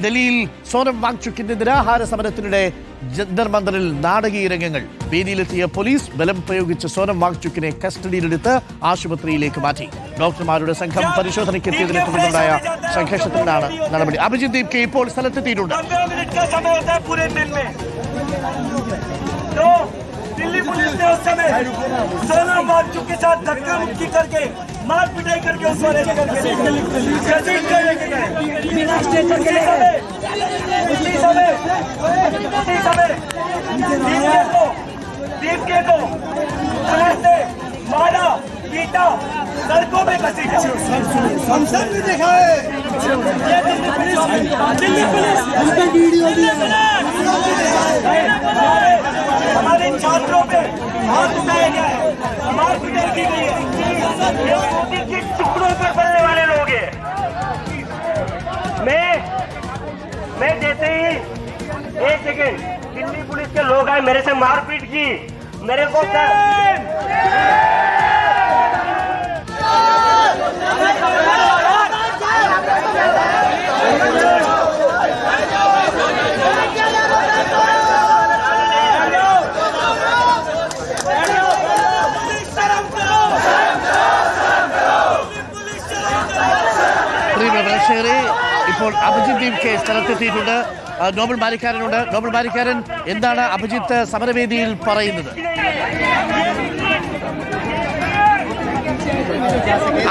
ഡൽഹിയിൽ സോനം വാങ്ചുക്കിന്റെ നിരാഹാര സമരത്തിനിടെ ജന്തർ മന്ദറിൽ നാടകീയ രംഗങ്ങൾ. വേദിയിലെത്തിയ പോലീസ് ബലം പ്രയോഗിച്ച് സോനം വാങ്ചുക്കിനെ കസ്റ്റഡിയിലെടുത്ത് ആശുപത്രിയിലേക്ക് മാറ്റി. ഡോക്ടർമാരുടെ സംഘം പരിശോധനയ്ക്കെത്തിയതിനെ തുടർന്നുണ്ടായ സംഘർഷത്തിലാണ് നടപടി. അഭിജിത് ദീപ് കെ ഇപ്പോൾ സ്ഥലത്തെത്തിയിട്ടുണ്ട്. दिल्ली पुलिस ने उस समय सोनम वांगचुक के साथ धक्का मुक्की करके मार पिटाई करके उस समय दीप के को पुलिस ने मारा पीटा सड़कों में घसीटा। संसद में देखा है दिल्ली पुलिस उसका वीडियो भी हमारे छात्रों पे हाथ उठाया गया है, मार पिटाई की गई है। ये मोदी के टुकड़ों पर पलने वाले लोग हैं। मैं जैसे ही एक सेकेंड दिल्ली पुलिस के लोग आए मेरे से मारपीट की, मेरे को ഇപ്പോൾ അഭിജിത് ദീപ് കെ സ്ഥലത്തെത്തിയിട്ടുണ്ട്. നോബൽ ബാരിക്കാരനുണ്ട്. നോബൽ ബാരിക്കാരൻ, എന്താണ് അഭിജിത്ത് സമരവേദിയിൽ പറയുന്നത്?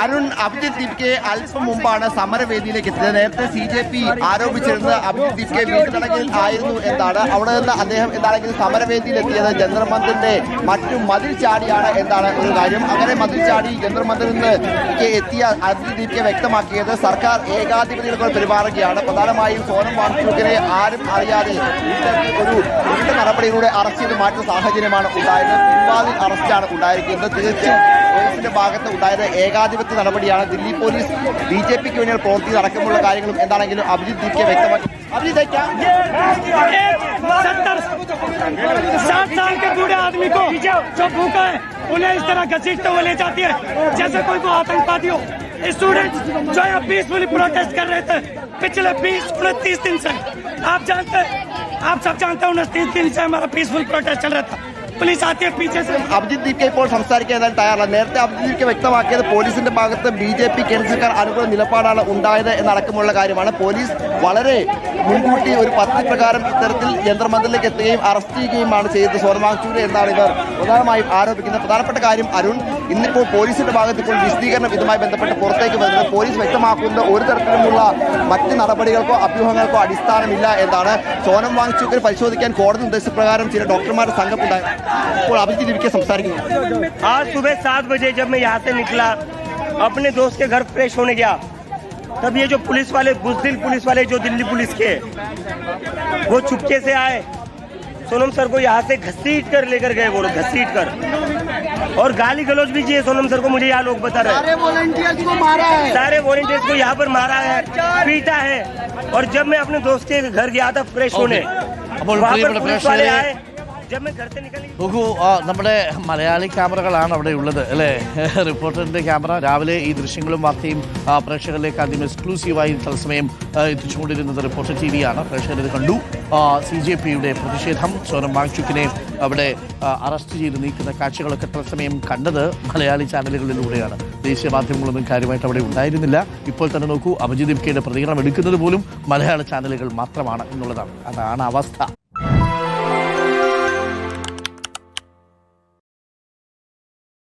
അരുൺ, അഭിജിത് ദീപ് കെ അല്പം മുമ്പാണ് സമരവേദിയിലേക്ക് എത്തിയത്. നേരത്തെ CJP ആരോപിച്ചിരുന്നത് അഭിജിത് ദീപ് കെ വീട്ടുതടങ്കിൽ ആയിരുന്നു എന്നാണ്. അവിടെ നിന്ന് അദ്ദേഹം എന്താണെങ്കിലും സമരവേദിയിൽ എത്തിയത് ജന്തർ മന്ദിറിന്റെ മറ്റു മതിൽ ചാടിയാണ് എന്നാണ് ഒരു കാര്യം. അങ്ങനെ മതിൽ ചാടി ജന്തർ മന്ദിറിൽ നിന്ന് എത്തിയ അഭിജിത് ദീപ് കെ വ്യക്തമാക്കിയത് സർക്കാർ ഏകാധിപതികളോട് പെരുമാറുകയാണ്. പ്രധാനമായും സോനം വാങ്ചുക്കിനെ ആരും അറിയാതെ ഒരു നടപടിയിലൂടെ അറസ്റ്റ് ചെയ്ത് മാറ്റുന്ന സാഹചര്യമാണ് ഉണ്ടായത്. പിൻവാതിൽ അറസ്റ്റാണ് ഉണ്ടായിരിക്കുന്നത്. തീർച്ചയായും പോലീസിന്റെ ഭാഗത്ത് ഉണ്ടായത് ഏകാധിപത്യ നടപടിയാണ്. ദില്ലി പോലീസ് BJPക്ക് വേണ്ടി പ്രവർത്തി അടക്കമുള്ള കാര്യങ്ങളും എന്താണെങ്കിലും അഭിജിത് ദീപ് കെ വ്യക്തമാക്കി. 60 साल के बूढ़े आदमी को जो भूखा है उन्हें इस तरह घसीटते हुए ले जाती है जैसे कोई को आतंकवादी हो। स्टूडेंट जो यहाँ पीसफुली प्रोटेस्ट कर रहे थे पिछले 20-29 दिन से, आप सब जानते हैं 29 दिन से हमारा पीसफुल प्रोटेस्ट चल रहा था. पुलिस आती है पीछे से. അഭിജിത് ദീപ് കെ ഇപ്പോൾ സംസാരിക്കാൻ തയ്യാറല്ല. നേരത്തെ അഭിജിത് ദീപ് കെ വ്യക്തമാക്കിയത് പോലീസിന്റെ ഭാഗത്ത് BJP കേന്ദ്ര സർക്കാർ അനുകൂല നിലപാടാണ് ഉണ്ടായത് എന്നടക്കമുള്ള കാര്യമാണ്. പോലീസ് വളരെ മുൻകൂട്ടി ഒരു പദ്ധതി പ്രകാരം ഇത്തരത്തിൽ ജന്തർ മന്ദിറിലേക്ക് എത്തുകയും അറസ്റ്റ് ചെയ്യുകയുമാണ് ചെയ്തത് സോനം വാങ്ചുക്കിനെ എന്നാണ് ഇവർ പ്രധാനമായും ആരോപിക്കുന്നത്. പ്രധാനപ്പെട്ട കാര്യം അരുൺ, ഇന്നിപ്പോൾ പോലീസിന്റെ ഭാഗത്ത് ഇപ്പോൾ വിശദീകരണം ഇതുമായി ബന്ധപ്പെട്ട് പുറത്തേക്ക് വരുന്നത് പോലീസ് വ്യക്തമാക്കുന്ന ഒരു തരത്തിലുമുള്ള മറ്റ് നടപടികൾക്കോ അഭ്യൂഹങ്ങൾക്കോ അടിസ്ഥാനമില്ല എന്നാണ്. സോനം വാങ്ചുക്കിനെ പരിശോധിക്കാൻ കോടതി നിർദ്ദേശപ്രകാരം ചില ഡോക്ടർമാരുടെ സംഘം ഉണ്ടായി. ഇപ്പോൾ അഭിജിത് ദീപ് കെ സംസാരിക്കുന്നു. आज सुबह 7 बजे जब मैं यहाँ से निकला अपने दोस्त के घर फ्रेश होने गया, तब ये जो पुलिस वाले बुज़दिल पुलिस वाले जो दिल्ली पुलिस के वो चुपके से आए, सोनम सर को यहाँ से घसीट कर लेकर गए. वो लोग घसीट कर और गाली गलौज भी किए सोनम सर को. मुझे यहाँ लोग बता रहे हैं सारे वॉलंटियर्स को मारा है, सारे वॉलंटियर्स को यहाँ पर मारा है, पीटा है. और जब मैं अपने दोस्त के घर गया था फ्रेश होने, वहाँ पर पुलिस वाले आए. നോക്കൂ, നമ്മുടെ മലയാളി ക്യാമറകളാണ് അവിടെ ഉള്ളത് അല്ലേ? റിപ്പോർട്ടറിന്റെ ക്യാമറ രാവിലെ ഈ ദൃശ്യങ്ങളും വാർത്തയും പ്രേക്ഷകരിലേക്ക് ആദ്യം എക്സ്ക്ലൂസീവായി തത്സമയം എത്തിച്ചുകൊണ്ടിരുന്നത് റിപ്പോർട്ടർ TV-യാണ്. പ്രേക്ഷകർ ഇത് കണ്ടു. CJPയുടെ പ്രതിഷേധം, സോനം വാങ്ചുക്കിനെ അവിടെ അറസ്റ്റ് ചെയ്ത് നീക്കുന്ന കാഴ്ചകളൊക്കെ തത്സമയം കണ്ടത് മലയാളി ചാനലുകളിലൂടെയാണ്. ദേശീയ മാധ്യമങ്ങളൊന്നും കാര്യമായിട്ട് അവിടെ ഉണ്ടായിരുന്നില്ല. ഇപ്പോൾ തന്നെ നോക്കൂ, അഭിജിത് ദീപ് കെയുടെ പ്രതികരണം എടുക്കുന്നത് പോലും മലയാള ചാനലുകൾ മാത്രമാണ് എന്നുള്ളതാണ്. അതാണ് അവസ്ഥ.